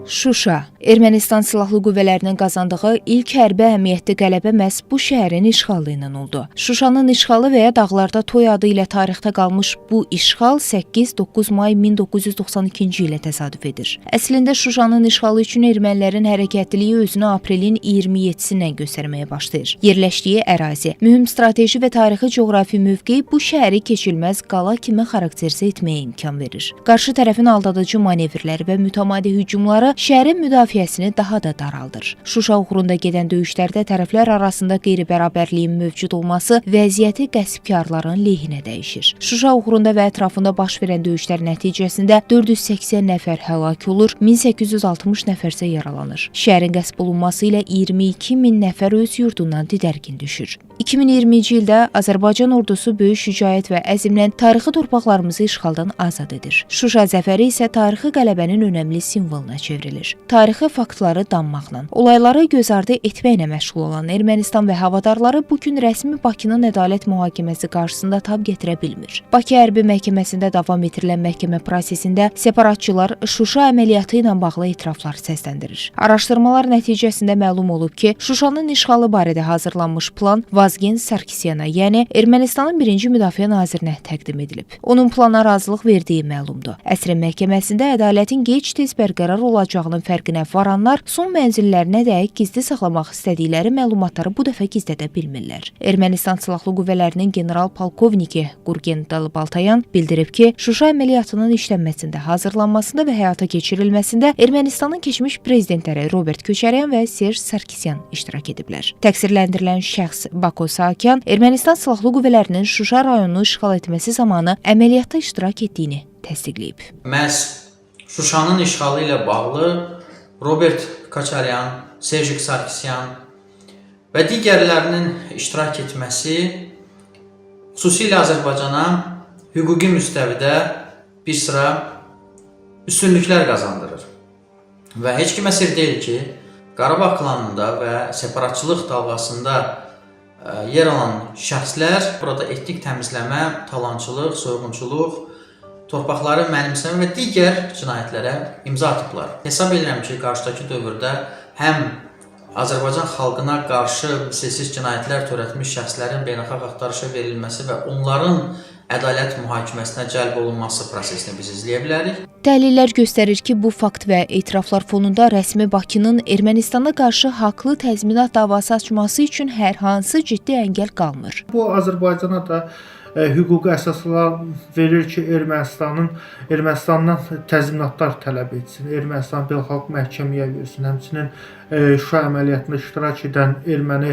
Şuşa, Ermənistan silahlı qüvvələrinin qazandığı ilk hərbi əhəmiyyətli qələbə məhz bu şəhərin işğalı ilə oldu. Şuşanın işğalı və ya dağlarda toy adı ilə tarixdə qalmış bu işğal 8-9 may 1992-ci ilə təsadüf edir. Əslində Şuşanın işğalı üçün ermənilərin hərəkətliliyi özünü aprelin 27-sindən göstərməyə başlayır. Yerləşdiyi ərazi, mühüm strateji və tarixi coğrafi mövqeyi bu şəhəri keçilməz qala kimi xarakterizə etməyə imkan verir. Qarşı tərəfin aldadıcı manevrləri və mütəmadi hücumları şəhərin müdafiəsini daha da daraldır. Şuşa uğrunda gedən döyüşlərdə tərəflər arasında qeyri-bərabərliyin mövcud olması vəziyyəti qəsbkarların lehinə dəyişir. Şuşa uğrunda və ətrafında baş verən döyüşlər nəticəsində 480 nəfər həlak olur, 1860 nəfər isə yaralanır. Şəhərin qəsb olunması ilə 22 min nəfər öz yurdundan didərgin düşür. 2020-ci ildə Azərbaycan ordusu böyük şücaət və əzmlə tarixi torpaqlarımızı işğaldan azad edir. Şuşa zəfəri isə tarixi qələbənin önəmli simvoluna çevrilir. Tarixi faktları danmaqla, olayları göz ardı etməklə məşğul olan Ermənistan və havadarları bugün rəsmi Bakının ədalət mühakiməsi qarşısında tab gətirə bilmir. Bakı Hərbi Məhkəməsində davam etdirilən məhkəmə prosesində separatçılar Şuşa əməliyyatı ilə bağlı etiraflar səsləndirir. Araşdırmalar nəticəsində məlum olub ki, Şuşanın işğalı barədə hazırlanmış plan Vazgen Sarkisyana, yəni Ermənistanın birinci müdafiə nazirinə təqdim edilib. Onun plana razılıq verdiyi məlumdur. Əsrin məhkəməsində ədalətin gec-tez bərqərar olacağının fərqinə varanlar son mənzillərinə dək gizli saxlamaq istədikləri məlumatları bu dəfə gizlədə bilmirlər. Ermənistan silahlı qüvvələrinin general-polkovniki Gurgen Dalbaltayan bildirib ki, Şuşa əməliyyatının işlənməsində, hazırlanmasında və həyata keçirilməsində Ermənistanın keçmiş prezidentləri Robert Köçəryan və Serj Sarkisyan iştirak ediblər. Təqsirləndirilən şəxs Bako Saakyan Ermənistan silahlı qüvvələrinin Şuşa rayonunu işğal etməsi zamanı əməliyyatda iştirak etdiyini təsdiqləyib. Məhz Şuşanın işğalı ilə bağlı Robert Köçəryan, Serj Sarkisyan və digərlərinin iştirak etməsi xüsusilə Azərbaycana hüquqi müstəvidə bir sıra üstünlüklər qazandırır. Və heç kimə sir deyil ki, Qarabağ klanında və separatçılıq dalğasında yer alan şəxslər burada etnik təmizləmə, talançılıq, soyğunçuluq, torpaqları mənimsəmə və digər cinayətlərə imza atıblar. Hesab edirəm ki, qarşıdakı dövrdə həm Azərbaycan xalqına qarşı misilsiz cinayətlər törətmiş şəxslərin beynəlxalq axtarışa verilməsi və onların ədalət mühakiməsinə cəlb olunması prosesini biz izləyə bilərik. Təhlillər göstərir ki, bu fakt və etiraflar fonunda rəsmi Bakının Ermənistana qarşı haqlı təzminat davası açması üçün hər hansı ciddi əngəl qalmır. Bu Azərbaycana da hüquqi əsaslar verir ki, Ermənistandan təzminatlar tələb etsin, Ermənistan beynəlxalq məhkəməyə versin, həmçinin Şuşa əməliyyatında iştirak edən erməni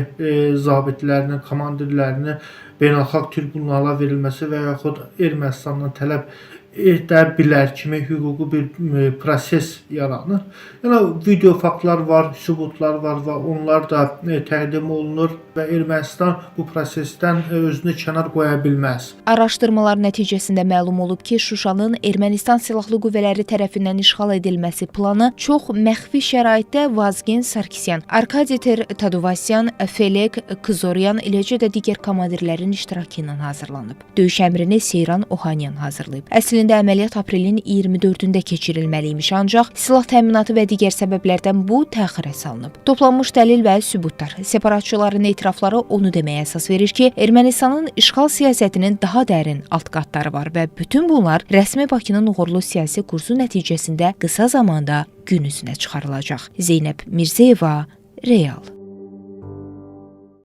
zabitlərinin, komandirlərinin beynəlxalq tribunala verilməsi və yaxud Ermənistandan tələb edə bilər kimi hüquqi bir proses yaranır. Yəni video faktlar var, sübutlar var və onlar da təqdim olunur və Ermənistan bu prosesdən özünü kənar qoya bilməz. Araşdırmalar nəticəsində məlum olub ki, Şuşanın Ermənistan silahlı qüvvələri tərəfindən işğal edilməsi planı çox məxfi şəraitdə Vazgen Sarkisyan, Arkadi Taduvasyan, Felek Kızoryan, eləcə də digər komandirlərin iştirakı ilə hazırlanıb. Döyüş əmrini Seyran Ohanyan hazırlayıb. Əslində əməliyyat aprelin 24-də keçirilməliymiş, ancaq silah təminatı və digər səbəblərdən bu təxirə salınıb. Toplanmış dəlil və sübutlar, separatçıların etirafları onu deməyə əsas verir ki, Ermənistanın işğal siyasətinin daha dərin alt qatları var və bütün bunlar rəsmi Bakının uğurlu siyasi kursu nəticəsində qısa zamanda gün üzünə çıxarılacaq. Zeynəb Mirzəyeva, Real.